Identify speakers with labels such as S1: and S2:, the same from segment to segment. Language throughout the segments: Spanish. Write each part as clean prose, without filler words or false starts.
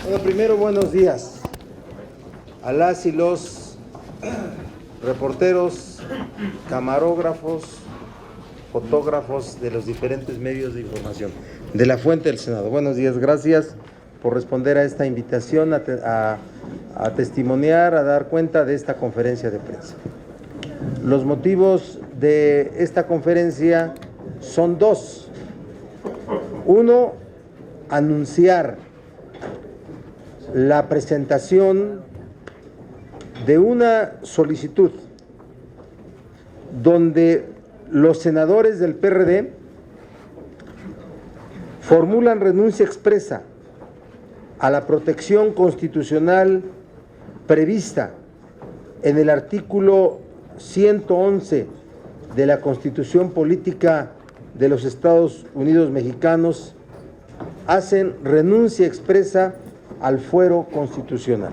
S1: Bueno, primero, buenos días a las y los reporteros, camarógrafos, fotógrafos de los diferentes medios de información de la Fuente del Senado. Buenos días, gracias por responder a esta invitación a testimoniar, a dar cuenta de esta conferencia de prensa. Los motivos de esta conferencia son dos. Uno, anunciar la presentación de una solicitud donde los senadores del PRD formulan renuncia expresa a la protección constitucional prevista en el artículo 111 de la Constitución Política de los Estados Unidos Mexicanos, hacen renuncia expresa al fuero constitucional.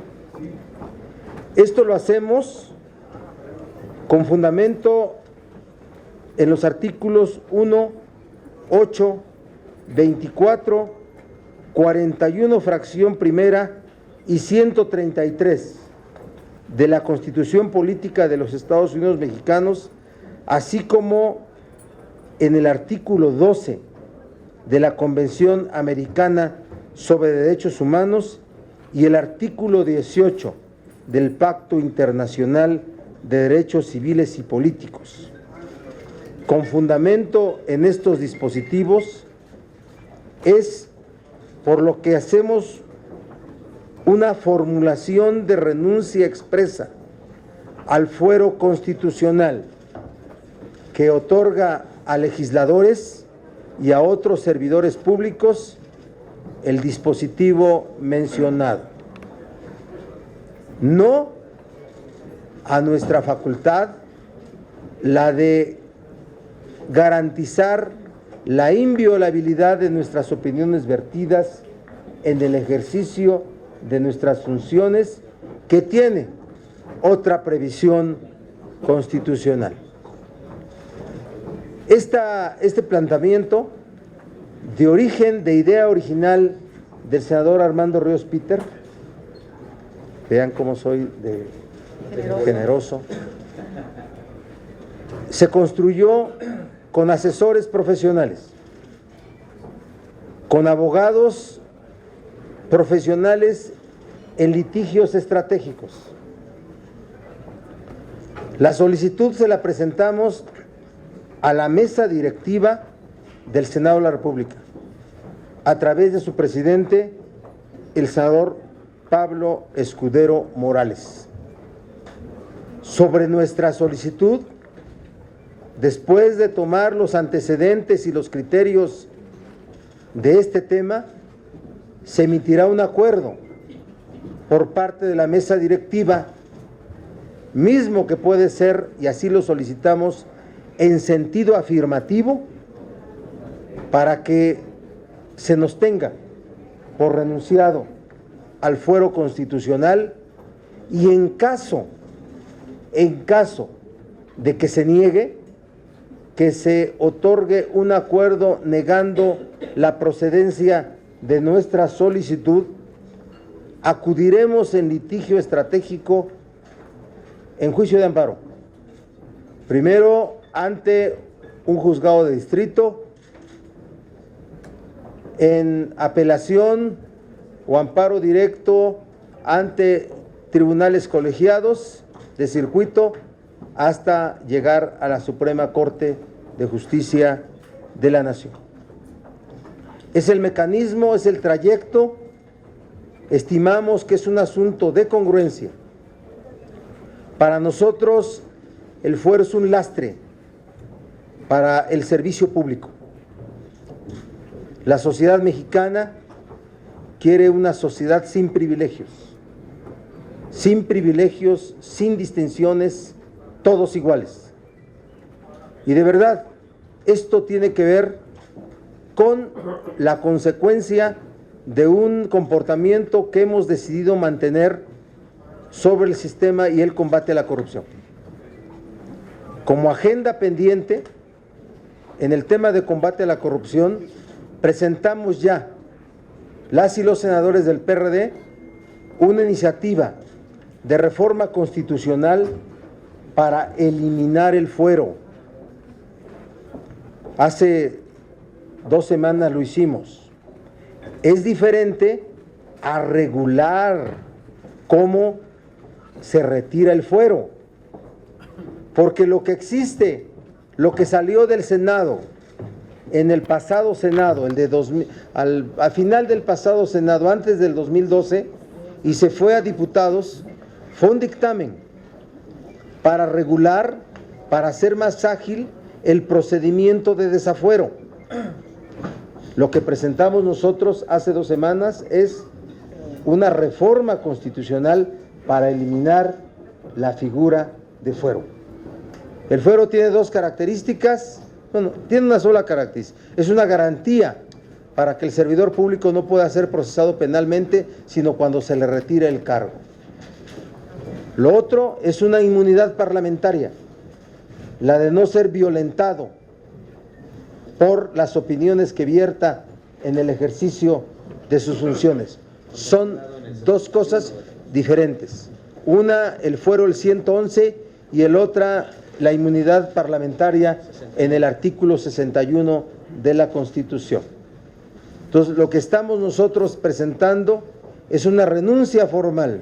S1: Esto lo hacemos con fundamento en los artículos 1, 8, 24, 41 fracción primera y 133 de la Constitución Política de los Estados Unidos Mexicanos, así como en el artículo 12 de la Convención Americana sobre Derechos Humanos y el artículo 18 del Pacto Internacional de Derechos Civiles y Políticos. Con fundamento en estos dispositivos es por lo que hacemos una formulación de renuncia expresa al fuero constitucional que otorga a legisladores y a otros servidores públicos el dispositivo mencionado. No a nuestra facultad, la de garantizar la inviolabilidad de nuestras opiniones vertidas en el ejercicio de nuestras funciones, que tiene otra previsión constitucional. Este planteamiento, de origen, de idea original del senador Armando Ríos Peter, vean cómo soy de generoso, se construyó con asesores profesionales, con abogados profesionales en litigios estratégicos. La solicitud se la presentamos a la mesa directiva del Senado de la República, a través de su presidente, el senador Pablo Escudero Morales. Sobre nuestra solicitud, después de tomar los antecedentes y los criterios de este tema, se emitirá un acuerdo por parte de la mesa directiva, mismo que puede ser, y así lo solicitamos, en sentido afirmativo, para que se nos tenga por renunciado al fuero constitucional y en caso de que se niegue, que se otorgue un acuerdo negando la procedencia de nuestra solicitud, acudiremos en litigio estratégico en juicio de amparo. Primero ante un juzgado de distrito, en apelación o amparo directo ante tribunales colegiados de circuito, hasta llegar a la Suprema Corte de Justicia de la Nación. Es el mecanismo, es el trayecto. Estimamos que es un asunto de congruencia. Para nosotros, el fuero es un lastre para el servicio público. La sociedad mexicana quiere una sociedad sin privilegios, sin distinciones, todos iguales. Y de verdad, esto tiene que ver con la consecuencia de un comportamiento que hemos decidido mantener sobre el sistema y el combate a la corrupción. Como agenda pendiente, en el tema de combate a la corrupción, presentamos ya las y los senadores del PRD una iniciativa de reforma constitucional para eliminar el fuero. Hace 2 semanas lo hicimos. Es diferente a regular cómo se retira el fuero, porque lo que existe, lo que salió del Senado, en el pasado Senado, el de al final del pasado Senado, antes del 2012, y se fue a diputados, fue un dictamen para regular, para hacer más ágil el procedimiento de desafuero. Lo que presentamos nosotros hace 2 semanas es una reforma constitucional para eliminar la figura de fuero. El fuero tiene 2 características, bueno, tiene una sola característica, es una garantía para que el servidor público no pueda ser procesado penalmente, sino cuando se le retire el cargo. Lo otro es una inmunidad parlamentaria, la de no ser violentado por las opiniones que vierta en el ejercicio de sus funciones. Son 2 cosas diferentes. Una, el fuero el 111, y el otra, la inmunidad parlamentaria en el artículo 61 de la Constitución. Entonces, lo que estamos nosotros presentando es una renuncia formal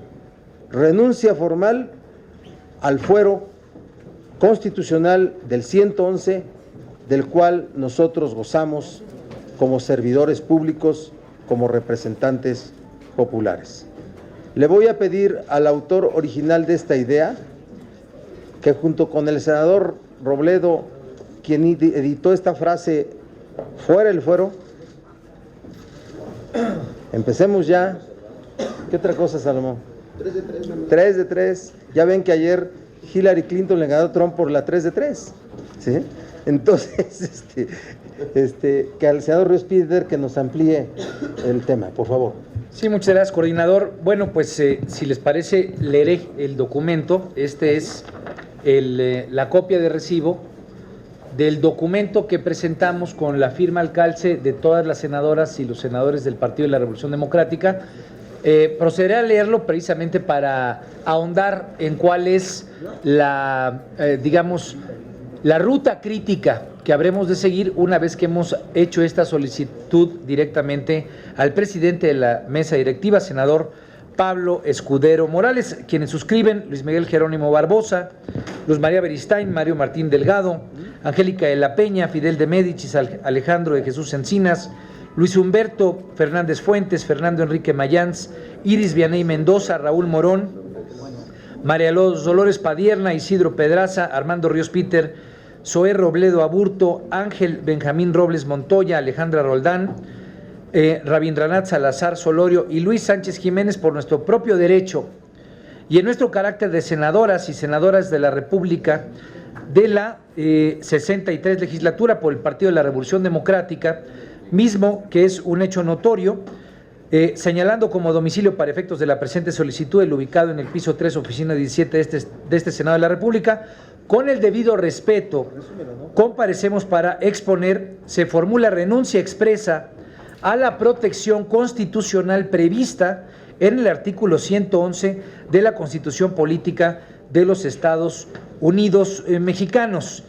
S1: al fuero constitucional del 111, del cual nosotros gozamos como servidores públicos, como representantes populares. Le voy a pedir al autor original de esta idea, que junto con el senador Robledo, quien editó esta frase, fuera el fuero. Empecemos ya. ¿Qué otra cosa, Salomón?
S2: 3 de 3.
S1: 3 de 3. Ya ven que ayer Hillary Clinton le ganó a Trump por la 3 de 3. ¿Sí? Entonces, que al senador Ríos Peter que nos amplíe el tema, por favor.
S3: Sí, muchas gracias, coordinador. Bueno, pues si les parece, leeré el documento. Este es la copia de recibo del documento que presentamos con la firma al calce de todas las senadoras y los senadores del Partido de la Revolución Democrática. Procederé a leerlo precisamente para ahondar en cuál es la ruta crítica que habremos de seguir una vez que hemos hecho esta solicitud directamente al presidente de la mesa directiva, senador Pablo Escudero Morales, quienes suscriben: Luis Miguel Jerónimo Barbosa, Luz María Beristain, Mario Martín Delgado, Angélica de la Peña, Fidel de Médicis, Alejandro de Jesús Encinas, Luis Humberto Fernández Fuentes, Fernando Enrique Mayans, Iris Vianey Mendoza, Raúl Morón, María Dolores Padierna, Isidro Pedraza, Armando Ríos Peter, Zoé Robledo Aburto, Ángel Benjamín Robles Montoya, Alejandra Roldán, Rabindranath Salazar Solorio y Luis Sánchez Jiménez, por nuestro propio derecho y en nuestro carácter de senadoras y senadoras de la República de la 63 legislatura por el Partido de la Revolución Democrática, mismo que es un hecho notorio, señalando como domicilio para efectos de la presente solicitud el ubicado en el piso 3, oficina 17 de este Senado de la República. Con el debido respeto, comparecemos para exponer: se formula renuncia expresa a la protección constitucional prevista en el artículo 111 de la Constitución Política de los Estados Unidos Mexicanos.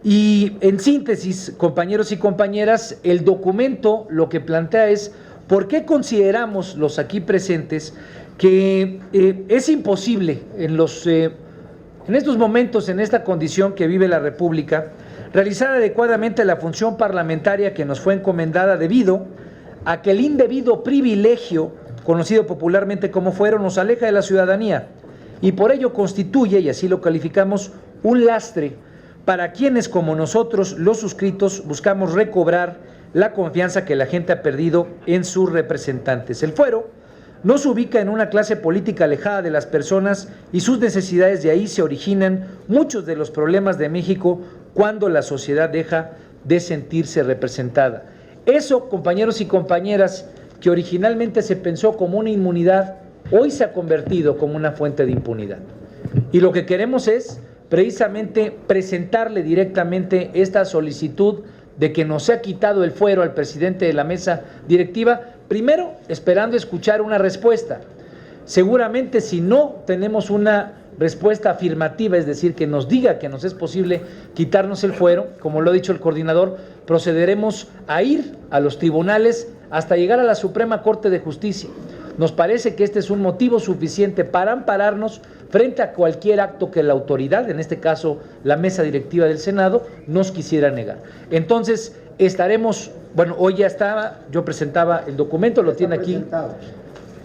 S3: Y en síntesis, compañeros y compañeras, el documento lo que plantea es por qué consideramos los aquí presentes que es imposible en estos momentos, en esta condición que vive la República, realizar adecuadamente la función parlamentaria que nos fue encomendada, debido a que el indebido privilegio, conocido popularmente como fuero, nos aleja de la ciudadanía y por ello constituye, y así lo calificamos, un lastre para quienes, como nosotros, los suscritos, buscamos recobrar la confianza que la gente ha perdido en sus representantes. El fuero nos ubica en una clase política alejada de las personas y sus necesidades. De ahí se originan muchos de los problemas de México cuando la sociedad deja de sentirse representada. Eso, compañeros y compañeras, que originalmente se pensó como una inmunidad, hoy se ha convertido como una fuente de impunidad. Y lo que queremos es precisamente presentarle directamente esta solicitud de que nos se ha quitado el fuero al presidente de la mesa directiva, Primero, esperando escuchar una respuesta. Seguramente si no tenemos una respuesta afirmativa, es decir, que nos diga que nos es posible quitarnos el fuero, como lo ha dicho el coordinador, procederemos a ir a los tribunales hasta llegar a la Suprema Corte de Justicia. Nos parece que este es un motivo suficiente para ampararnos frente a cualquier acto que la autoridad, en este caso la mesa directiva del Senado, nos quisiera negar. Entonces, estaremos, bueno, hoy ya estaba, yo presentaba el documento, lo tiene aquí,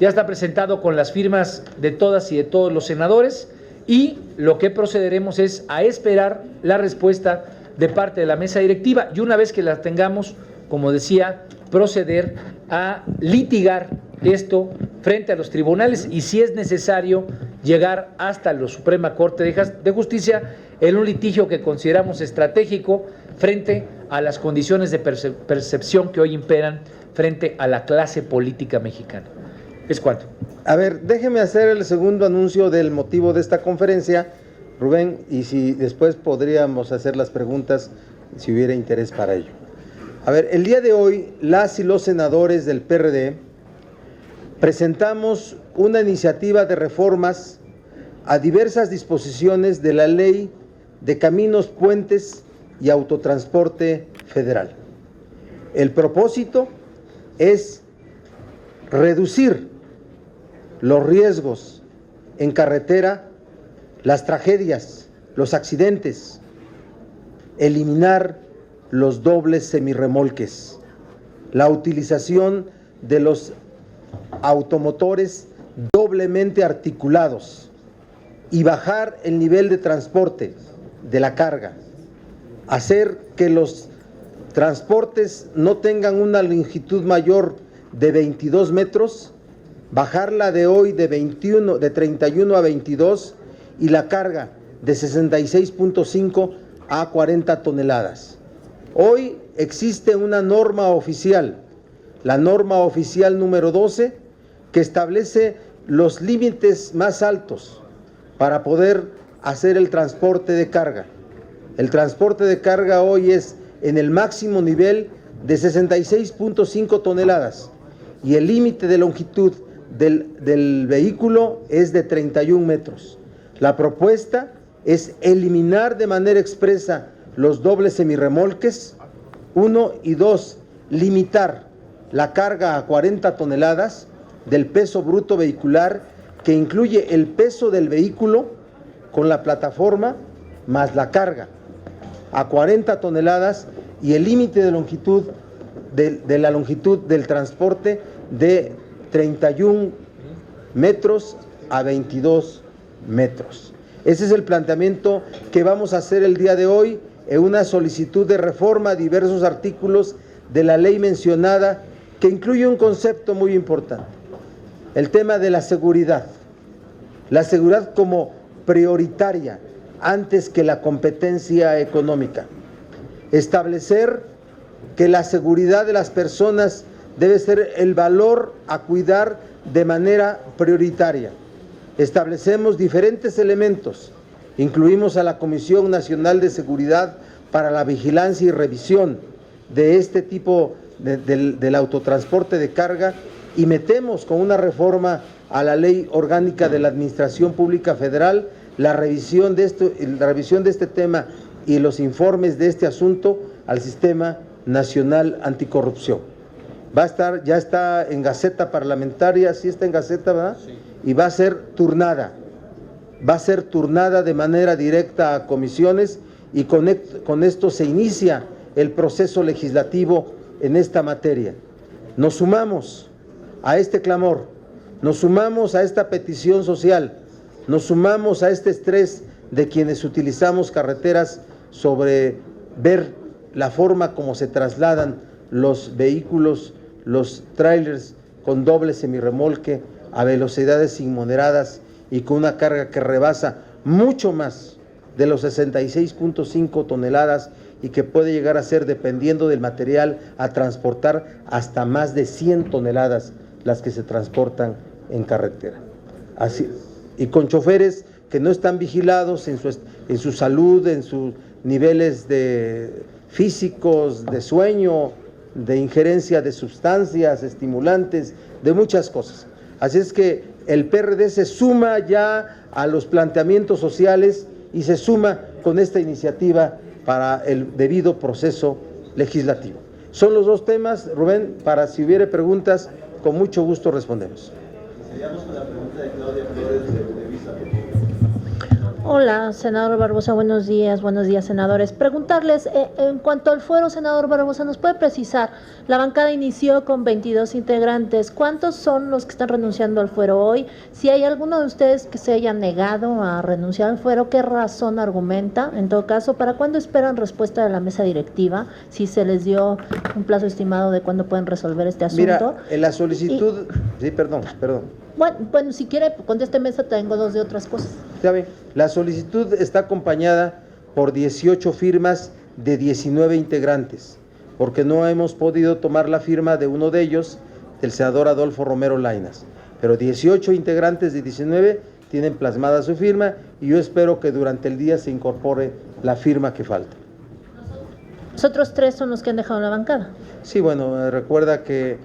S3: ya está presentado con las firmas de todas y de todos los senadores, y lo que procederemos es a esperar la respuesta de parte de la mesa directiva, y una vez que la tengamos, como decía, proceder a litigar esto frente a los tribunales y, si es necesario, llegar hasta la Suprema Corte de Justicia en un litigio que consideramos estratégico frente a las condiciones de percepción que hoy imperan frente a la clase política mexicana. ¿Es cuánto?
S1: A ver, déjeme hacer el segundo anuncio del motivo de esta conferencia, Rubén, y si después podríamos hacer las preguntas si hubiera interés para ello. A ver, el día de hoy, las y los senadores del PRD presentamos una iniciativa de reformas a diversas disposiciones de la Ley de Caminos, Puentes y Autotransporte Federal. El propósito es reducir los riesgos en carretera, las tragedias, los accidentes, eliminar los dobles semirremolques, la utilización de los automotores doblemente articulados y bajar el nivel de transporte de la carga, hacer que los transportes no tengan una longitud mayor de 22 metros, bajarla de hoy de 31 a 22 y la carga de 66.5 a 40 toneladas. Hoy existe una norma oficial, la norma oficial número 12, que establece los límites más altos para poder hacer el transporte de carga. El transporte de carga hoy es en el máximo nivel de 66.5 toneladas y el límite de longitud del vehículo es de 31 metros. La propuesta es eliminar de manera expresa los dobles semirremolques, 1 y 2, limitar la carga a 40 toneladas del peso bruto vehicular, que incluye el peso del vehículo con la plataforma más la carga, a 40 toneladas, y el límite de longitud de la longitud del transporte de 31 metros a 22 metros. Ese es el planteamiento que vamos a hacer el día de hoy en una solicitud de reforma a diversos artículos de la ley mencionada, que incluye un concepto muy importante: el tema de la seguridad como prioritaria antes que la competencia económica. Establecer que la seguridad de las personas debe ser el valor a cuidar de manera prioritaria. Establecemos diferentes elementos, incluimos a la Comisión Nacional de Seguridad para la vigilancia y revisión de este tipo del autotransporte de carga, y metemos con una reforma a la Ley Orgánica de la Administración Pública Federal la revisión de este tema y los informes de este asunto al Sistema Nacional Anticorrupción. Va a estar, ya está en Gaceta Parlamentaria, sí está en Gaceta, ¿verdad? Sí. Y va a ser turnada de manera directa a comisiones, y con esto se inicia el proceso legislativo en esta materia. Nos sumamos a este clamor, nos sumamos a esta petición social, nos sumamos a este estrés de quienes utilizamos carreteras sobre ver la forma como se trasladan los vehículos, los trailers con doble semirremolque a velocidades inmoderadas y con una carga que rebasa mucho más de los 66.5 toneladas y que puede llegar a ser, dependiendo del material a transportar, hasta más de 100 toneladas las que se transportan en carretera. Así, y con choferes que no están vigilados en su salud, en sus niveles físicos, de sueño, de injerencia de sustancias, estimulantes, de muchas cosas. Así es que el PRD se suma ya a los planteamientos sociales y se suma con esta iniciativa para el debido proceso legislativo. Son los dos temas, Rubén, para si hubiere preguntas, con mucho gusto respondemos.
S2: Seguimos con la pregunta de Claudia Flores de Televisa.
S4: Hola, senador Barbosa, buenos días, senadores. Preguntarles, en cuanto al fuero, senador Barbosa, ¿nos puede precisar? La bancada inició con 22 integrantes. ¿Cuántos son los que están renunciando al fuero hoy? Si hay alguno de ustedes que se haya negado a renunciar al fuero, ¿qué razón argumenta? En todo caso, ¿para cuándo esperan respuesta de la mesa directiva? Si se les dio un plazo estimado de cuándo pueden resolver este asunto.
S1: Mira, en la solicitud… Sí, perdón.
S4: Bueno, si quiere, conteste mesa, tengo dos de otras cosas.
S1: Ya ve, la solicitud está acompañada por 18 firmas de 19 integrantes, porque no hemos podido tomar la firma de uno de ellos, del senador Adolfo Romero Lainez. Pero 18 integrantes de 19 tienen plasmada su firma y yo espero que durante el día se incorpore la firma que falta.
S4: Los otros tres son los que han dejado la bancada.
S1: Sí, bueno, recuerda que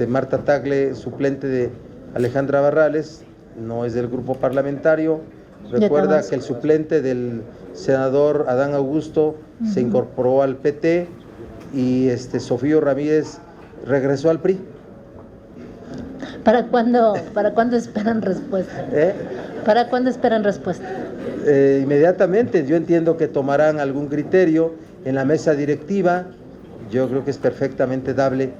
S1: Marta Tagle, suplente de Alejandra Barrales, no es del grupo parlamentario. Recuerda que el suplente del senador Adán Augusto se incorporó al PT y Sofío Ramírez regresó al PRI.
S4: ¿Para cuándo esperan respuesta? ¿Para cuándo esperan respuesta?
S1: Inmediatamente, yo entiendo que tomarán algún criterio en la mesa directiva. Yo creo que es perfectamente dable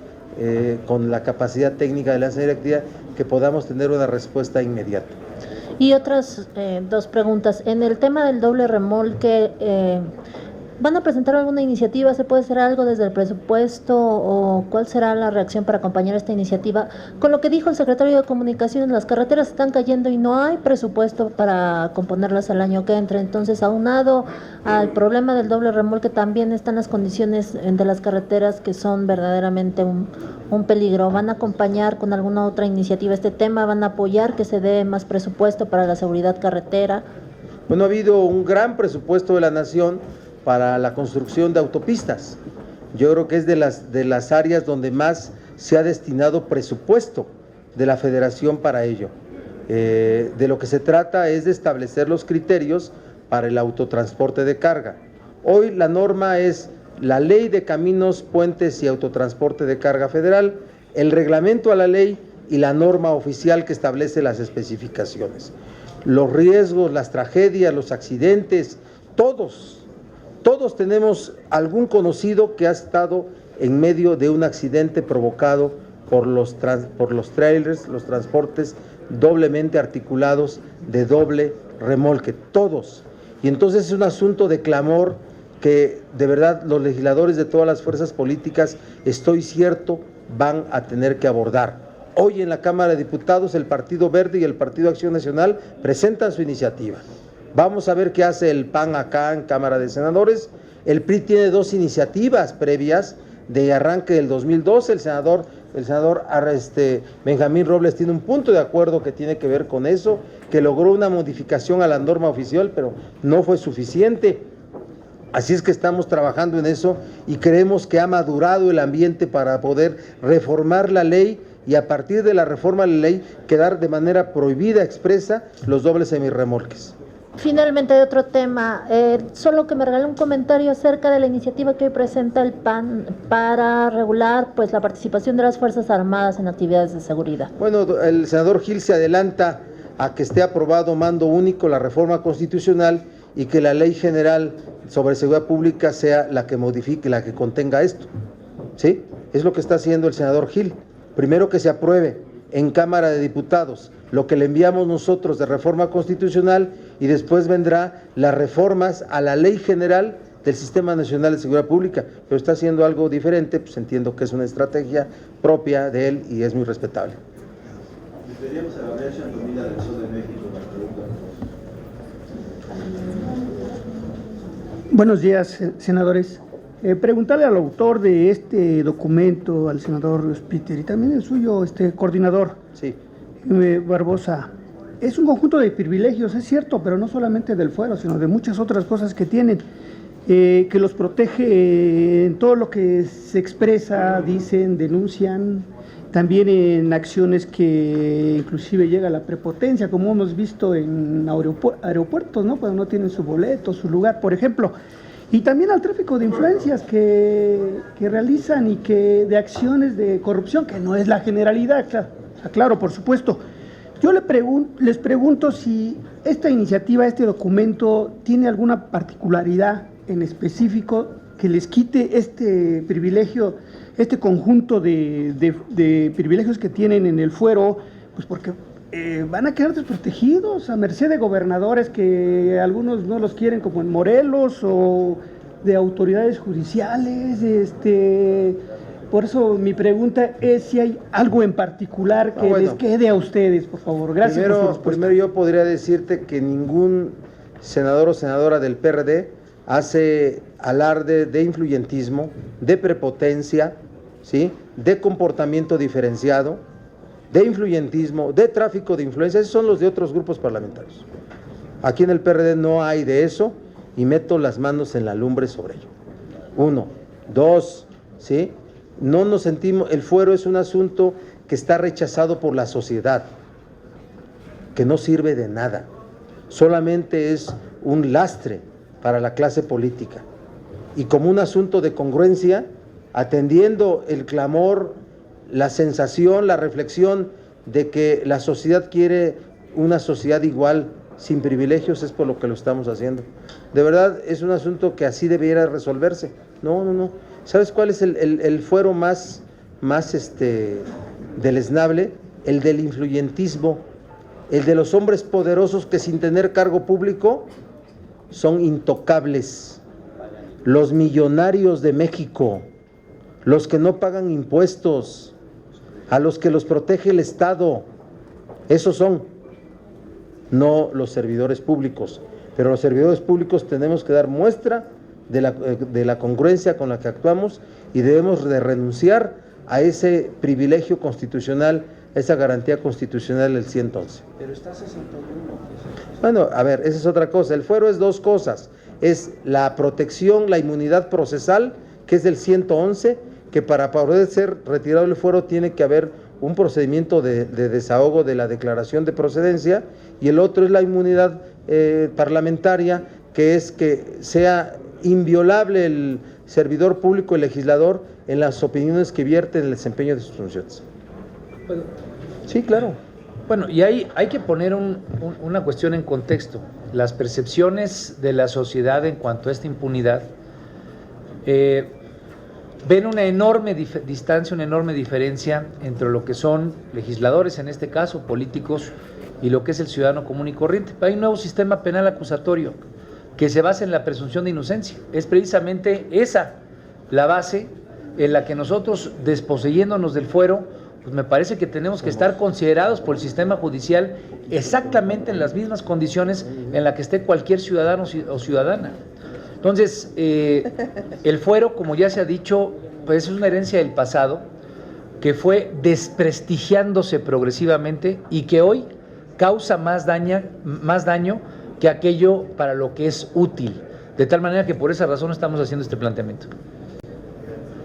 S1: con la capacidad técnica de la mesa directiva que podamos tener una respuesta inmediata.
S4: Y otras dos preguntas. En el tema del doble remolque, ¿van a presentar alguna iniciativa? ¿Se puede hacer algo desde el presupuesto? ¿O cuál será la reacción para acompañar esta iniciativa? Con lo que dijo el secretario de Comunicaciones, las carreteras están cayendo y no hay presupuesto para componerlas al año que entra. Entonces, aunado al problema del doble remolque, también están las condiciones de las carreteras que son verdaderamente un peligro. ¿Van a acompañar con alguna otra iniciativa este tema? ¿Van a apoyar que se dé más presupuesto para la seguridad carretera?
S1: Bueno, ha habido un gran presupuesto de la Nación para la construcción de autopistas. Yo creo que es de las áreas donde más se ha destinado presupuesto de la Federación para ello. De lo que se trata es de establecer los criterios para el autotransporte de carga. Hoy la norma es la Ley de Caminos, Puentes y Autotransporte de Carga Federal, el reglamento a la ley y la norma oficial que establece las especificaciones. Los riesgos, las tragedias, los accidentes, todos tenemos algún conocido que ha estado en medio de un accidente provocado por los trailers, los transportes doblemente articulados de doble remolque, todos. Y entonces es un asunto de clamor que de verdad los legisladores de todas las fuerzas políticas, estoy cierto, van a tener que abordar. Hoy en la Cámara de Diputados el Partido Verde y el Partido Acción Nacional presentan su iniciativa. Vamos a ver qué hace el PAN acá en Cámara de Senadores. El PRI tiene dos iniciativas previas de arranque del 2012. El senador Benjamín Robles tiene un punto de acuerdo que tiene que ver con eso, que logró una modificación a la norma oficial, pero no fue suficiente. Así es que estamos trabajando en eso y creemos que ha madurado el ambiente para poder reformar la ley y a partir de la reforma de la ley quedar de manera prohibida, expresa, los dobles semirremolques.
S4: Finalmente, hay otro tema, solo que me regale un comentario acerca de la iniciativa que hoy presenta el PAN para regular la participación de las Fuerzas Armadas en actividades de seguridad. Bueno,
S1: el senador Gil se adelanta a que esté aprobado mando único la reforma constitucional y que la Ley General sobre Seguridad Pública sea la que modifique, la que contenga esto. ¿Sí? Es lo que está haciendo el senador Gil. Primero que se apruebe en Cámara de Diputados lo que le enviamos nosotros de reforma constitucional y después vendrá las reformas a la Ley General del Sistema Nacional de Seguridad Pública, pero está haciendo algo diferente, pues entiendo que es una estrategia propia de él y es muy respetable.
S2: Referíamos a Gabriel Chantomila del Sol de México.
S5: Buenos días, senadores. Preguntarle al autor de este documento, al senador Spitzer, y también el suyo coordinador,
S1: sí.
S5: Barbosa, es un conjunto de privilegios, es cierto, pero no solamente del fuero, sino de muchas otras cosas que tienen. que los protege en todo lo que se expresa, dicen, denuncian, también en acciones que inclusive llega a la prepotencia, como hemos visto en aeropuertos, ¿no? Cuando no tienen su boleto, su lugar, por ejemplo. Y también al tráfico de influencias que realizan y que de acciones de corrupción, que no es la generalidad, claro, por supuesto. Yo les pregunto si esta iniciativa, este documento, tiene alguna particularidad en específico que les quite este privilegio, este conjunto de privilegios que tienen en el fuero, pues porque van a quedar desprotegidos a merced de gobernadores que algunos no los quieren, como en Morelos, o de autoridades judiciales. Por eso mi pregunta es si hay algo en particular que les quede a ustedes, por favor. Gracias por su respuesta.
S1: Primero yo podría decirte que ningún senador o senadora del PRD hace alarde de influyentismo, de prepotencia, ¿sí?, de comportamiento diferenciado, de influyentismo, de tráfico de influencia. Esos son los de otros grupos parlamentarios. Aquí en el PRD no hay de eso y meto las manos en la lumbre sobre ello. 1. 2, ¿sí? No nos sentimos, el fuero es un asunto que está rechazado por la sociedad, que no sirve de nada, solamente es un lastre para la clase política. Y como un asunto de congruencia, atendiendo el clamor, la sensación, la reflexión de que la sociedad quiere una sociedad igual, sin privilegios, es por lo que lo estamos haciendo. De verdad, es un asunto que así debiera resolverse. No. ¿Sabes cuál es el fuero más deleznable? El del influyentismo, el de los hombres poderosos que sin tener cargo público son intocables, los millonarios de México, los que no pagan impuestos, a los que los protege el Estado, esos son, no los servidores públicos. Pero los servidores públicos tenemos que dar muestra de la congruencia con la que actuamos y debemos de renunciar a ese privilegio constitucional, esa garantía constitucional del 111.
S2: Pero está 61.
S1: Bueno, a ver, esa es otra cosa. El fuero es dos cosas. Es la protección, la inmunidad procesal, que es del 111, que para poder ser retirado el fuero tiene que haber un procedimiento de desahogo de la declaración de procedencia, y el otro es la inmunidad parlamentaria, que es que sea inviolable el servidor público, el legislador, en las opiniones que vierte en el desempeño de sus funciones. Sí, claro.
S3: Bueno, y hay que poner una cuestión en contexto. Las percepciones de la sociedad en cuanto a esta impunidad ven una enorme distancia, una enorme diferencia entre lo que son legisladores, en este caso políticos, y lo que es el ciudadano común y corriente. Hay un nuevo sistema penal acusatorio que se basa en la presunción de inocencia. Es precisamente esa la base en la que nosotros, desposeyéndonos del fuero, pues me parece que tenemos que estar considerados por el sistema judicial exactamente en las mismas condiciones en las que esté cualquier ciudadano o ciudadana. Entonces, el fuero, como ya se ha dicho, pues es una herencia del pasado que fue desprestigiándose progresivamente y que hoy causa más daño que aquello para lo que es útil. De tal manera que por esa razón estamos haciendo este planteamiento.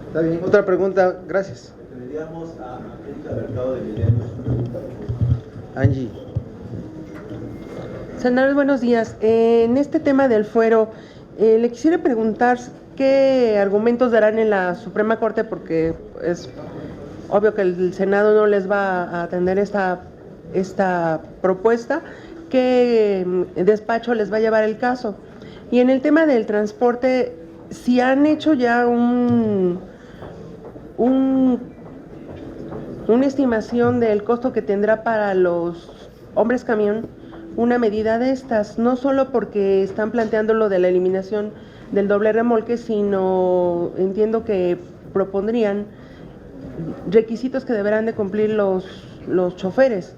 S1: Está bien. Otra pregunta, gracias.
S2: Tendríamos a Angélica Mercado de Milenio, su pregunta.
S1: Angie.
S6: Senadores, buenos días. En este tema del fuero, le quisiera preguntar qué argumentos darán en la Suprema Corte, porque es obvio que el Senado no les va a atender esta propuesta. ¿Qué despacho les va a llevar el caso? Y en el tema del transporte, si han hecho ya una estimación del costo que tendrá para los hombres camión una medida de estas, no solo porque están planteando lo de la eliminación del doble remolque, sino entiendo que propondrían requisitos que deberán de cumplir los choferes,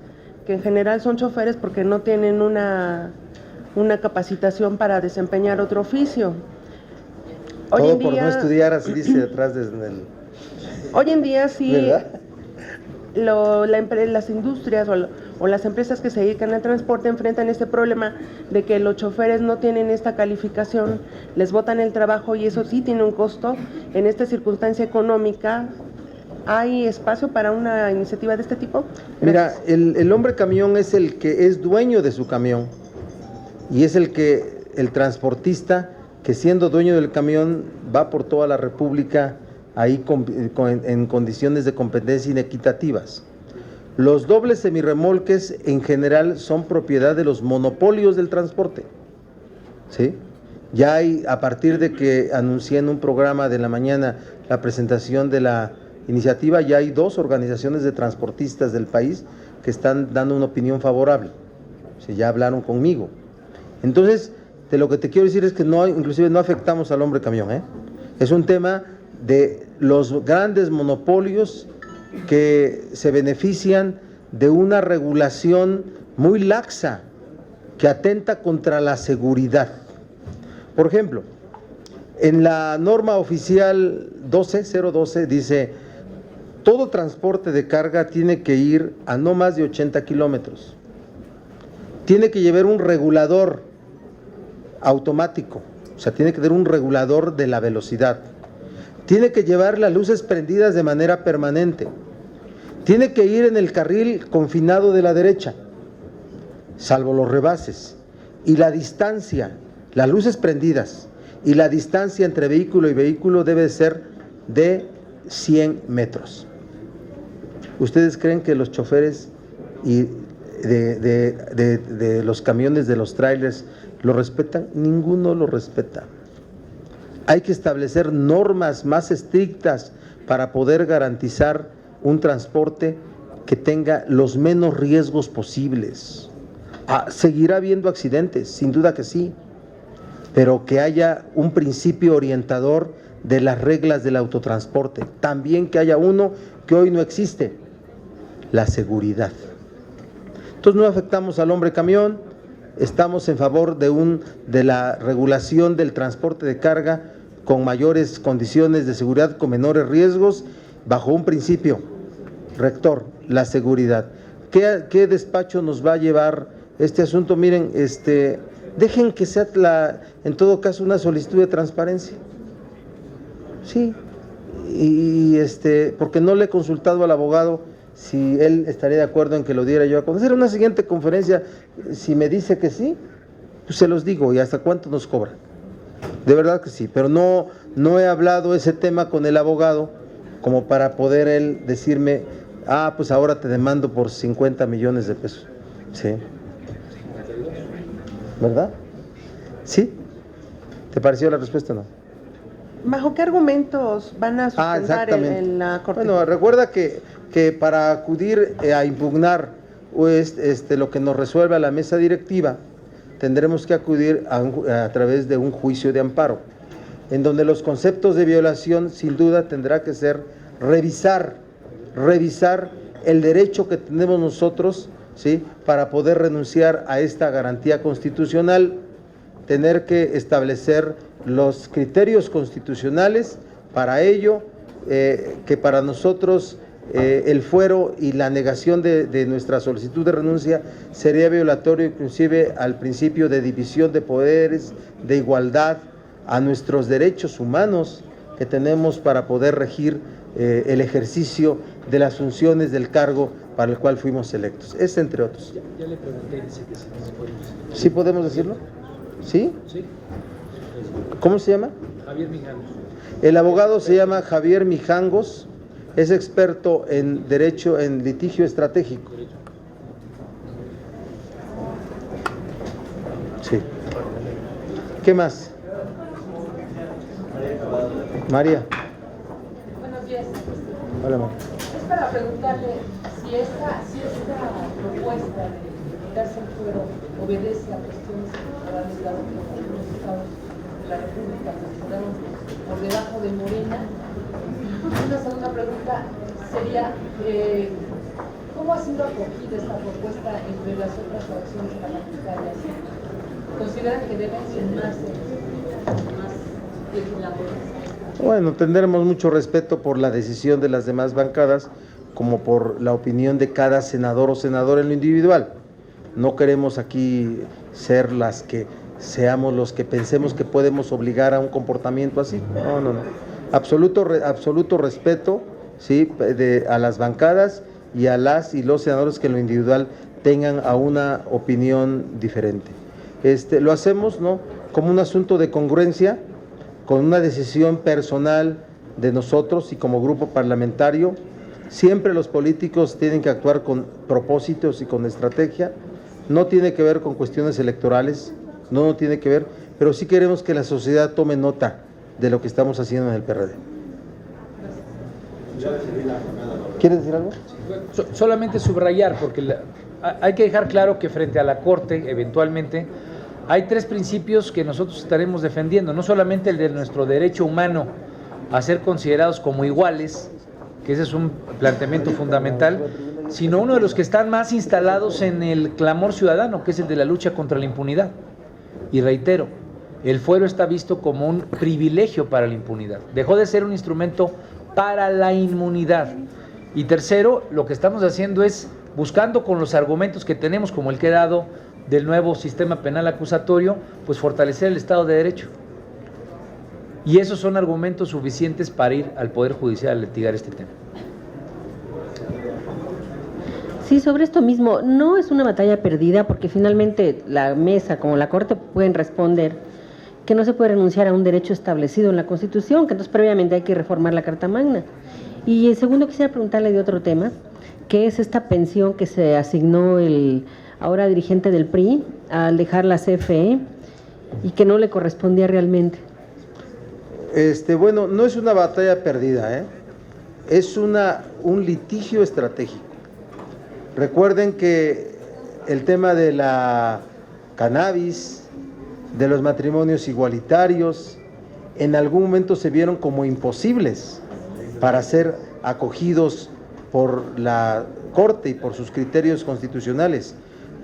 S6: que en general son choferes porque no tienen una capacitación para desempeñar otro oficio. Hoy
S1: Todo
S6: en
S1: por
S6: día,
S1: no estudiar, así dice detrás del...
S6: Hoy en día sí,
S1: ¿verdad?
S6: las industrias o o las empresas que se dedican al transporte enfrentan este problema de que los choferes no tienen esta calificación, les botan el trabajo y eso sí tiene un costo. En esta circunstancia económica, ¿hay espacio para una iniciativa de este tipo?
S1: Mira, el hombre camión es el que es dueño de su camión y es el transportista que, siendo dueño del camión, va por toda la República ahí en condiciones de competencia inequitativas. Los dobles semirremolques en general son propiedad de los monopolios del transporte, ¿sí? Ya hay, a partir de que anuncié en un programa de la mañana la presentación de la iniciativa, ya hay 2 organizaciones de transportistas del país que están dando una opinión favorable, ¿sí? Ya hablaron conmigo. Entonces, de lo que te quiero decir es que inclusive no afectamos al hombre camión, ¿eh? Es un tema de los grandes monopolios que se benefician de una regulación muy laxa que atenta contra la seguridad. Por ejemplo, en la norma oficial 012 dice: todo transporte de carga tiene que ir a no más de 80 kilómetros. Tiene que llevar un regulador automático, o sea, tiene que tener un regulador de la velocidad. Tiene que llevar las luces prendidas de manera permanente. Tiene que ir en el carril confinado de la derecha, salvo los rebases. Y la distancia, las luces prendidas y la distancia entre vehículo y vehículo debe ser de 100 metros. ¿Ustedes creen que los choferes y de los camiones, de los trailers, lo respetan? Ninguno lo respeta. Hay que establecer normas más estrictas para poder garantizar un transporte que tenga los menos riesgos posibles. Seguirá habiendo accidentes, sin duda que sí, pero que haya un principio orientador de las reglas del autotransporte. También que haya uno que hoy no existe: la seguridad. Entonces no afectamos al hombre camión, estamos en favor de la regulación del transporte de carga con mayores condiciones de seguridad, con menores riesgos, bajo un principio rector: la seguridad. ¿Qué despacho nos va a llevar este asunto? Miren, dejen que sea en todo caso una solicitud de transparencia. Sí, y porque no le he consultado al abogado si él estaría de acuerdo en que lo diera yo a conocer. Una siguiente conferencia, si me dice que sí, pues se los digo. ¿Y hasta cuánto nos cobran? De verdad que sí, pero no he hablado ese tema con el abogado como para poder él decirme: pues ahora te demando por 50 millones de pesos. Sí. ¿Verdad? ¿Sí? ¿Te pareció la respuesta o no?
S6: ¿Bajo qué argumentos van a sustentar en la Corte?
S1: Bueno, recuerda que para acudir a impugnar lo que nos resuelva la mesa directiva, tendremos que acudir a través de un juicio de amparo, en donde los conceptos de violación sin duda tendrá que ser revisar el derecho que tenemos nosotros, ¿sí?, para poder renunciar a esta garantía constitucional, tener que establecer los criterios constitucionales para ello, que para nosotros el fuero y la negación de nuestra solicitud de renuncia sería violatorio inclusive al principio de división de poderes, de igualdad, a nuestros derechos humanos que tenemos para poder regir el ejercicio de las funciones del cargo para el cual fuimos electos, entre otros.
S3: Ya le pregunté y dice que sí podemos.
S1: ¿Sí podemos decirlo? ¿Sí?
S3: Sí.
S1: ¿Cómo se llama?
S3: Javier Mijangos.
S1: El abogado se llama Javier Mijangos, es experto en derecho, en litigio estratégico. Sí. ¿Qué más? María.
S7: Buenos días.
S1: Hola, María.
S7: Es para preguntarle si esta propuesta de darse el fuero obedece a cuestiones electorales, dado que algunos estados de la República quedaron por debajo de Morena. Una segunda pregunta sería, ¿cómo ha sido acogida esta propuesta entre las otras fracciones parlamentarias? ¿Consideran que deben ser más legisladores?
S1: Bueno, tendremos mucho respeto por la decisión de las demás bancadas, como por la opinión de cada senador o senadora en lo individual. No queremos aquí ser las que seamos los que pensemos que podemos obligar a un comportamiento así. No, no, no. Absoluto respeto, ¿sí?, a las bancadas y a las y los senadores que en lo individual tengan a una opinión diferente. Lo hacemos, ¿no?, como un asunto de congruencia, con una decisión personal de nosotros y como grupo parlamentario. Siempre los políticos tienen que actuar con propósitos y con estrategia. No tiene que ver con cuestiones electorales, no tiene que ver, pero sí queremos que la sociedad tome nota de lo que estamos haciendo en el PRD. ¿Quieres decir algo?
S3: Solamente subrayar, porque hay que dejar claro que frente a la Corte, eventualmente, hay 3 principios que nosotros estaremos defendiendo, no solamente el de nuestro derecho humano a ser considerados como iguales, que ese es un planteamiento fundamental, sino uno de los que están más instalados en el clamor ciudadano, que es el de la lucha contra la impunidad. Y reitero, el fuero está visto como un privilegio para la impunidad, dejó de ser un instrumento para la inmunidad. Y tercero, lo que estamos haciendo es buscando con los argumentos que tenemos, como el que he dado del nuevo sistema penal acusatorio, pues fortalecer el Estado de Derecho. Y esos son argumentos suficientes para ir al Poder Judicial a litigar este tema.
S8: Sí, sobre esto mismo, no es una batalla perdida porque finalmente la mesa como la Corte pueden responder que no se puede renunciar a un derecho establecido en la Constitución, que entonces previamente hay que reformar la Carta Magna. Y segundo, quisiera preguntarle de otro tema, que es esta pensión que se asignó el ahora dirigente del PRI al dejar la CFE y que no le correspondía realmente.
S1: Bueno, no es una batalla perdida, es un litigio estratégico. Recuerden que el tema de la cannabis, de los matrimonios igualitarios, en algún momento se vieron como imposibles para ser acogidos por la Corte y por sus criterios constitucionales.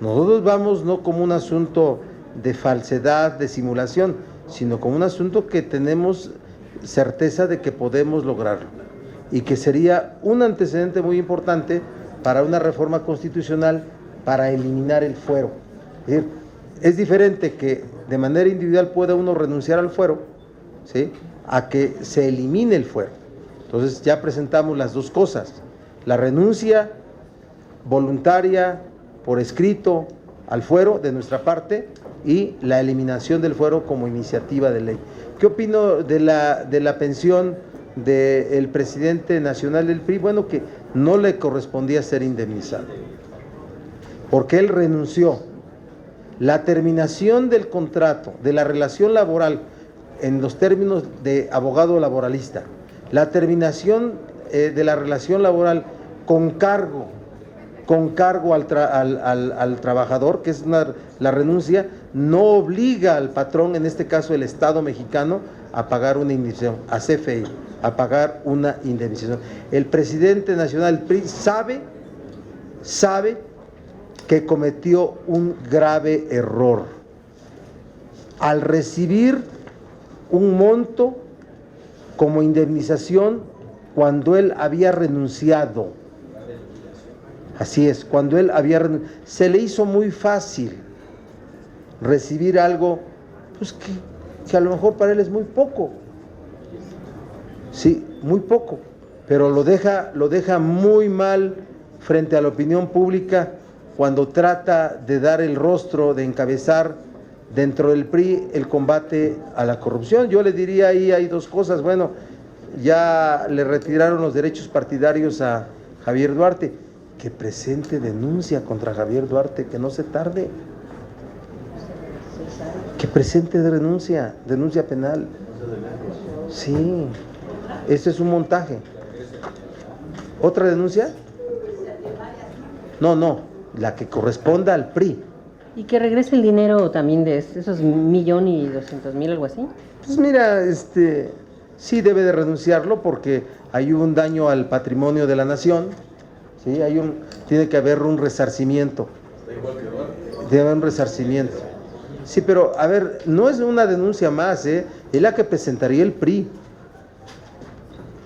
S1: Nosotros vamos no como un asunto de falsedad, de simulación, sino como un asunto que tenemos certeza de que podemos lograrlo y que sería un antecedente muy importante para una reforma constitucional para eliminar el fuero. Es diferente que de manera individual pueda uno renunciar al fuero, ¿sí?, a que se elimine el fuero. Entonces ya presentamos las dos cosas, la renuncia voluntaria por escrito al fuero de nuestra parte y la eliminación del fuero como iniciativa de ley. ¿Qué opino de la pensión del presidente nacional del PRI? Bueno, que no le correspondía ser indemnizado, porque él renunció. La terminación del contrato, de la relación laboral, en los términos de abogado laboralista, la terminación de la relación laboral con cargo al trabajador, que es la renuncia, no obliga al patrón, en este caso el Estado mexicano, a pagar una indemnización, a CFE, a pagar una indemnización. El presidente nacional del PRI sabe que cometió un grave error al recibir un monto como indemnización cuando él había renunciado. Así es, cuando él había renunciado. Se le hizo muy fácil recibir algo pues que a lo mejor para él es muy poco. Sí, muy poco, pero lo deja muy mal frente a la opinión pública cuando trata de dar el rostro, de encabezar dentro del PRI el combate a la corrupción. Yo le diría ahí hay dos cosas. Bueno, ya le retiraron los derechos partidarios a Javier Duarte, que presente denuncia contra Javier Duarte, que no se tarde, que presente denuncia penal. Sí, este es un montaje. ¿Otra denuncia? No, la que corresponda al PRI.
S8: ¿Y que regrese el dinero también de esos 1.200.000, algo así?
S1: Pues mira, sí debe de renunciarlo porque hay un daño al patrimonio de la nación, ¿sí? Tiene que haber un resarcimiento. Debe haber un resarcimiento. Sí, pero a ver, no es una denuncia más, es la que presentaría el PRI.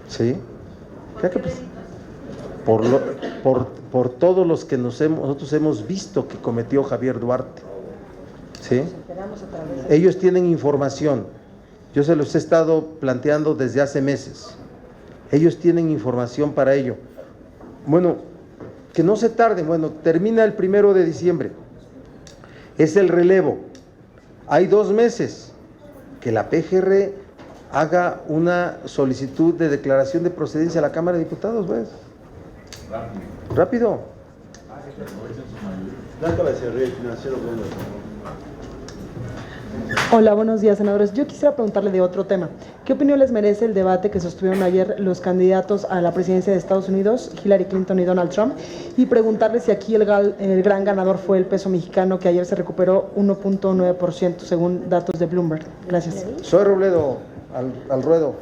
S1: ¿Sí? por todos los que nosotros hemos visto que cometió Javier Duarte. ¿Sí? Ellos tienen información. Yo se los he estado planteando desde hace meses. Ellos tienen información para ello. Bueno, que no se tarden. Bueno, termina el 1 de diciembre. Es el relevo. Hay 2 meses que la PGR haga una solicitud de declaración de procedencia a la Cámara de Diputados, pues. Rápido.
S2: Blanca Becerril, Financiero Bueno.
S9: Hola, buenos días, senadores. Yo quisiera preguntarle de otro tema. ¿Qué opinión les merece el debate que sostuvieron ayer los candidatos a la presidencia de Estados Unidos, Hillary Clinton y Donald Trump? Y preguntarle si aquí el gran ganador fue el peso mexicano, que ayer se recuperó 1.9% según datos de Bloomberg. Gracias.
S1: Soy Robledo, al ruedo.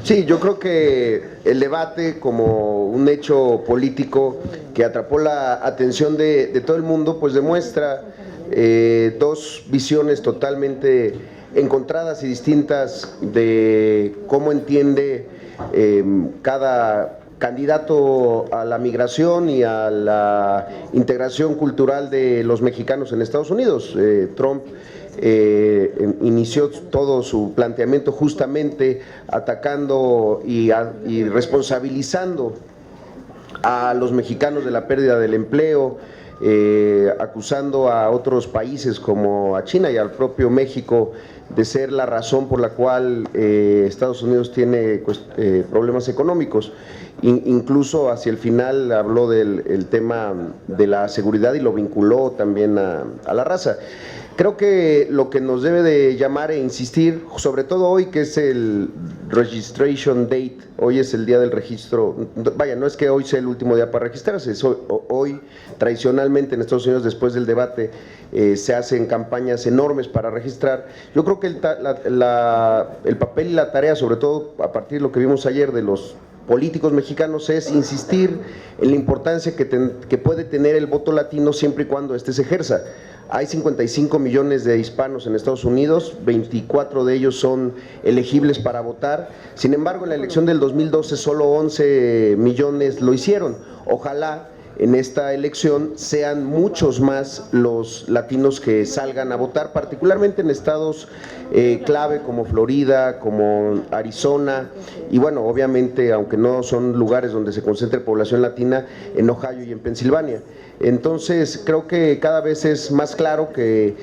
S10: Sí, yo creo que el debate como un hecho político que atrapó la atención de todo el mundo, pues demuestra 2 visiones totalmente encontradas y distintas de cómo entiende cada candidato a la migración y a la integración cultural de los mexicanos en Estados Unidos. Trump inició todo su planteamiento justamente atacando y responsabilizando a los mexicanos de la pérdida del empleo, acusando a otros países como a China y al propio México de ser la razón por la cual Estados Unidos tiene problemas económicos. Incluso hacia el final habló del tema de la seguridad y lo vinculó también a la raza. Creo que lo que nos debe de llamar e insistir, sobre todo hoy que es el registration date, hoy es el día del registro, vaya, no es que hoy sea el último día para registrarse, hoy tradicionalmente en Estados Unidos después del debate se hacen campañas enormes para registrar. Yo creo que el papel y la tarea, sobre todo a partir de lo que vimos ayer de los políticos mexicanos, es insistir en la importancia que puede tener el voto latino siempre y cuando éste se ejerza. Hay 55 millones de hispanos en Estados Unidos, 24 de ellos son elegibles para votar. Sin embargo, en la elección del 2012 solo 11 millones lo hicieron. Ojalá en esta elección sean muchos más los latinos que salgan a votar, particularmente en estados clave como Florida, como Arizona y bueno, obviamente, aunque no son lugares donde se concentre población latina, en Ohio y en Pensilvania. Entonces, creo que cada vez es más claro que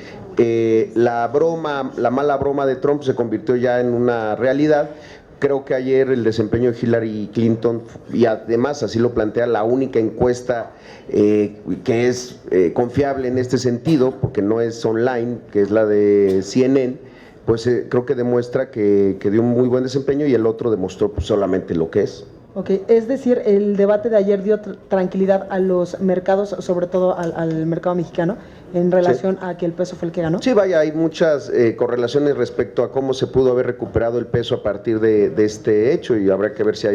S10: la mala broma de Trump se convirtió ya en una realidad. Creo que ayer el desempeño de Hillary Clinton, y además así lo plantea la única encuesta que es confiable en este sentido, porque no es online, que es la de CNN, pues creo que demuestra que dio un muy buen desempeño y el otro demostró pues, solamente lo que es.
S9: Ok, es decir, el debate de ayer dio tranquilidad a los mercados, sobre todo al mercado mexicano, en relación a que el peso fue el que ganó.
S10: Sí, vaya, hay muchas correlaciones respecto a cómo se pudo haber recuperado el peso a partir de este hecho y habrá que ver si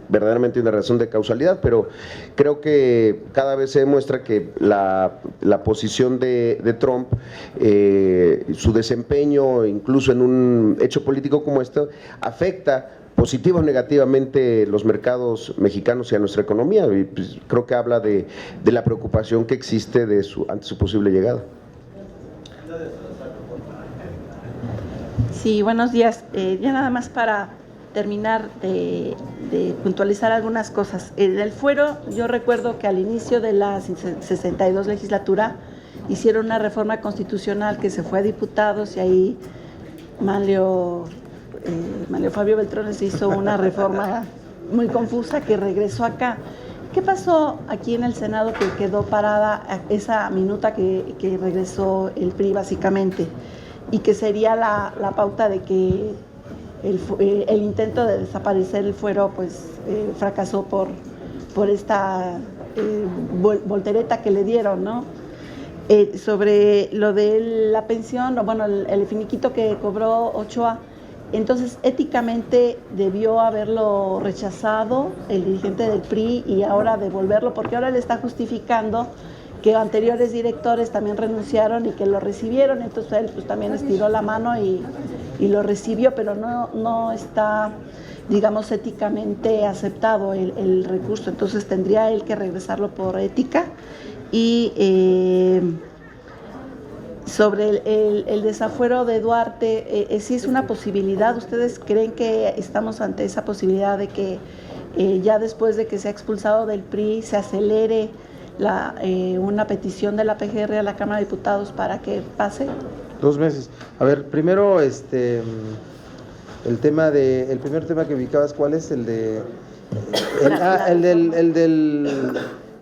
S10: verdaderamente hay una razón de causalidad, pero creo que cada vez se demuestra que la posición de Trump, su desempeño, incluso en un hecho político como este, afecta positivo o negativamente los mercados mexicanos y a nuestra economía, y pues creo que habla de la preocupación que existe ante su posible llegada.
S11: Sí, buenos días. Ya nada más para terminar de puntualizar algunas cosas. En el fuero, yo recuerdo que al inicio de la 62 legislatura hicieron una reforma constitucional que se fue a diputados y ahí Manlio Fabio Beltrones hizo una reforma muy confusa que regresó acá. ¿Qué pasó aquí en el Senado que quedó parada esa minuta que regresó el PRI básicamente? Y que sería la pauta de que el intento de desaparecer el fuero pues fracasó por esta voltereta que le dieron, ¿no? Sobre lo de la pensión, bueno, el finiquito que cobró Ochoa, entonces éticamente debió haberlo rechazado el dirigente del PRI y ahora devolverlo, porque ahora le está justificando que anteriores directores también renunciaron y que lo recibieron, entonces él pues también estiró la mano y lo recibió, pero no está digamos, éticamente aceptado el recurso. Entonces tendría él que regresarlo por ética. Y sobre el desafuero de Duarte, ¿sí es una posibilidad? ¿Ustedes creen que estamos ante esa posibilidad de que ya después de que se ha expulsado del PRI se acelere una petición de la PGR a la Cámara de Diputados para que pase?
S1: 2 meses. A ver, primero, el primer tema que ubicabas, ¿cuál es?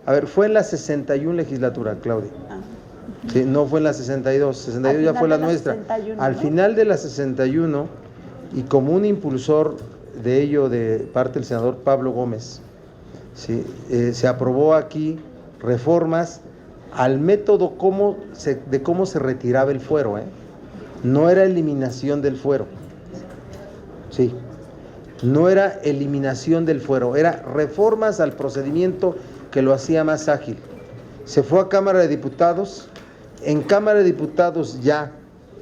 S1: A ver, fue en la 61 legislatura, Claudia. Sí, no fue en la 62. 62 ya fue la nuestra.
S11: 61,
S1: al final de la 61, y como un impulsor de ello de parte del senador Pablo Gómez, ¿sí? Se aprobó aquí reformas al método de cómo se retiraba el fuero, No era eliminación del fuero, sí, no era eliminación del fuero, era reformas al procedimiento que lo hacía más ágil. Se fue a Cámara de Diputados, en Cámara de Diputados ya,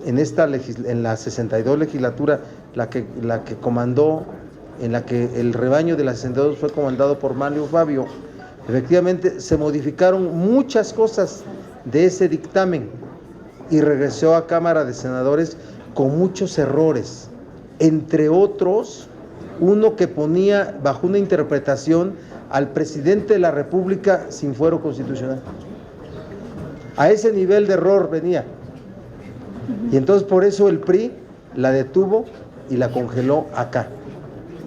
S1: en la 62 legislatura, la que comandó, en la que el rebaño de la 62 fue comandado por Manlio Fabio, efectivamente se modificaron muchas cosas de ese dictamen y regresó a Cámara de Senadores con muchos errores, entre otros, uno que ponía bajo una interpretación al presidente de la República sin fuero constitucional. A ese nivel de error venía. Y entonces por eso el PRI la detuvo y la congeló acá,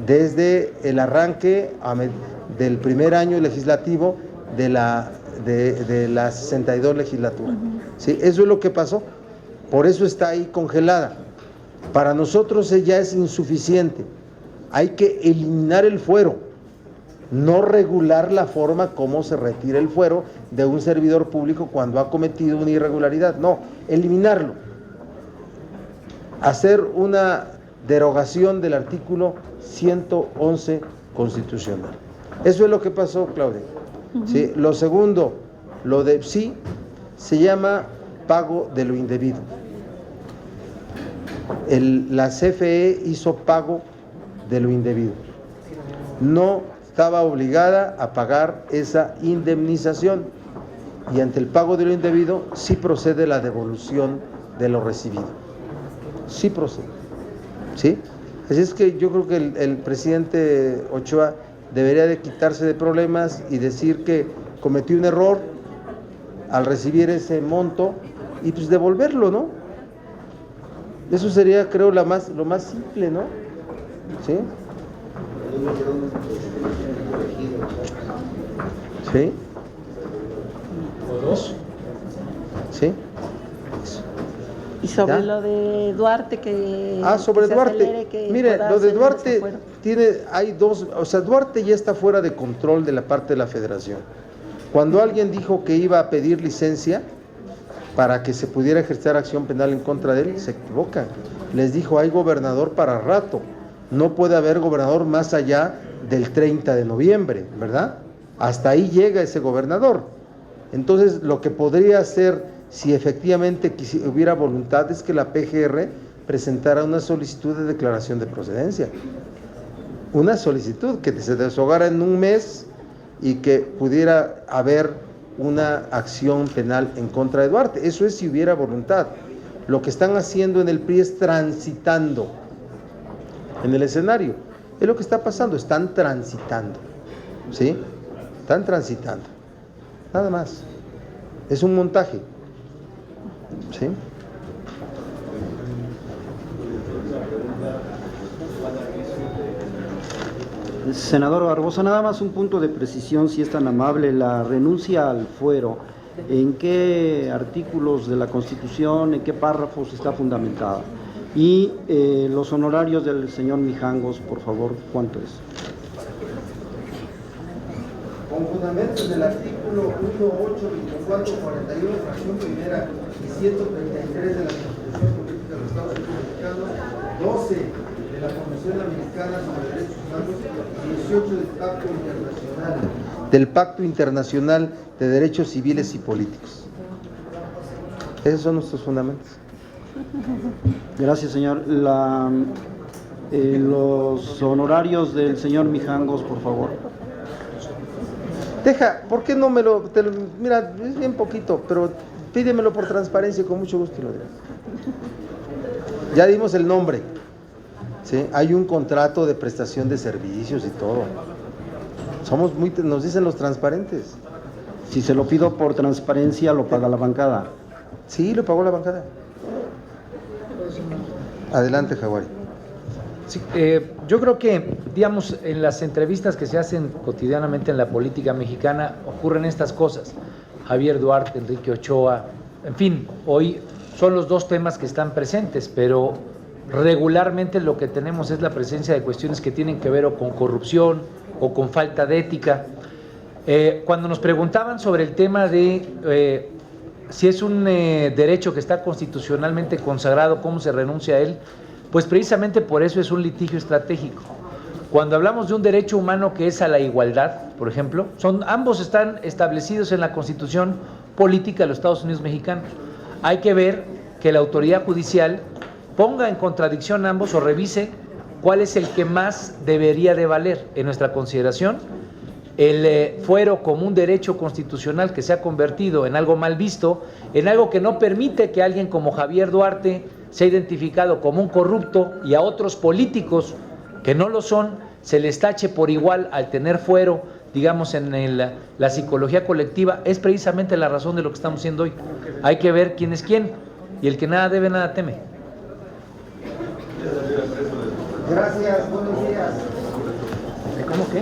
S1: desde el arranque del primer año legislativo de la 62 legislatura. ¿Sí? Eso es lo que pasó, por eso está ahí congelada. Para nosotros ya es insuficiente, hay que eliminar el fuero, no regular la forma como se retira el fuero de un servidor público cuando ha cometido una irregularidad, no, eliminarlo, hacer una derogación del artículo 111 constitucional. Eso es lo que pasó, Claudia. ¿Sí? Lo segundo, lo de sí, se llama pago de lo indebido. La CFE hizo pago de lo indebido. No estaba obligada a pagar esa indemnización y ante el pago de lo indebido sí procede la devolución de lo recibido. Sí procede. ¿Sí? Así es que yo creo que el presidente Ochoa debería de quitarse de problemas y decir que cometió un error al recibir ese monto y pues devolverlo, ¿no? Eso sería, creo, lo más simple, ¿no? ¿Sí? ¿Sí? ¿Sí?
S11: Y sobre
S1: ¿Ya?
S11: lo de Duarte, que
S1: sobre
S11: que
S1: Duarte, mire, lo de Duarte hay dos, o sea, Duarte ya está fuera de control de la parte de la federación. Cuando alguien dijo que iba a pedir licencia para que se pudiera ejercer acción penal en contra de él, se equivocan. Les dijo, hay gobernador para rato, no puede haber gobernador más allá del 30 de noviembre, ¿verdad? Hasta ahí llega ese gobernador. Entonces, lo que podría hacer, si efectivamente hubiera voluntad, es que la PGR presentara una solicitud de declaración de procedencia. Una solicitud que se deshogara en un mes y que pudiera haber una acción penal en contra de Duarte. Eso es si hubiera voluntad. Lo que están haciendo en el PRI es transitando en el escenario. Es lo que está pasando, están transitando. ¿Sí? Están transitando. Nada más. Es un montaje. ¿Sí?
S12: Senador Barbosa, nada más un punto de precisión, si es tan amable, la renuncia al fuero, ¿en qué artículos de la Constitución, en qué párrafos está fundamentada? Y los honorarios del señor Mijangos, por favor, ¿cuánto es?
S1: Con fundamentos del artículo 1, 8, 24, 41, fracción primera y 133 de la Constitución Política de los Estados Unidos Mexicanos, 12 de la Convención Americana sobre Derechos Humanos y 18 del Pacto Internacional de Derechos Civiles y Políticos. Esos son nuestros fundamentos.
S12: Gracias, señor. Los honorarios del señor Mijangos, por favor.
S1: Deja, ¿por qué no me lo, mira, es bien poquito, pero pídemelo por transparencia y con mucho gusto lo diré. Ya dimos el nombre, ¿sí? Hay un contrato de prestación de servicios y todo. Nos dicen los transparentes.
S12: Si se lo pido por transparencia, lo paga la bancada.
S1: Sí, lo pagó la bancada. Adelante, Jaguari.
S3: Sí, yo creo que, digamos, en las entrevistas que se hacen cotidianamente en la política mexicana ocurren estas cosas. Javier Duarte, Enrique Ochoa, en fin, hoy son los dos temas que están presentes, pero regularmente lo que tenemos es la presencia de cuestiones que tienen que ver o con corrupción o con falta de ética. Cuando nos preguntaban sobre el tema de si es un derecho que está constitucionalmente consagrado, ¿cómo se renuncia a él? Pues precisamente por eso es un litigio estratégico. Cuando hablamos de un derecho humano que es a la igualdad, por ejemplo, ambos están establecidos en la Constitución política de los Estados Unidos mexicanos. Hay que ver que la autoridad judicial ponga en contradicción ambos o revise cuál es el que más debería de valer. En nuestra consideración, el fuero como un derecho constitucional que se ha convertido en algo mal visto, en algo que no permite que alguien como Javier Duarte sea identificado como un corrupto y a otros políticos que no lo son, se les tache por igual al tener fuero, digamos, en la psicología colectiva, es precisamente la razón de lo que estamos haciendo hoy. Hay que ver quién es quién, y el que nada debe, nada teme.
S1: Gracias, buenos días.
S3: ¿Cómo qué?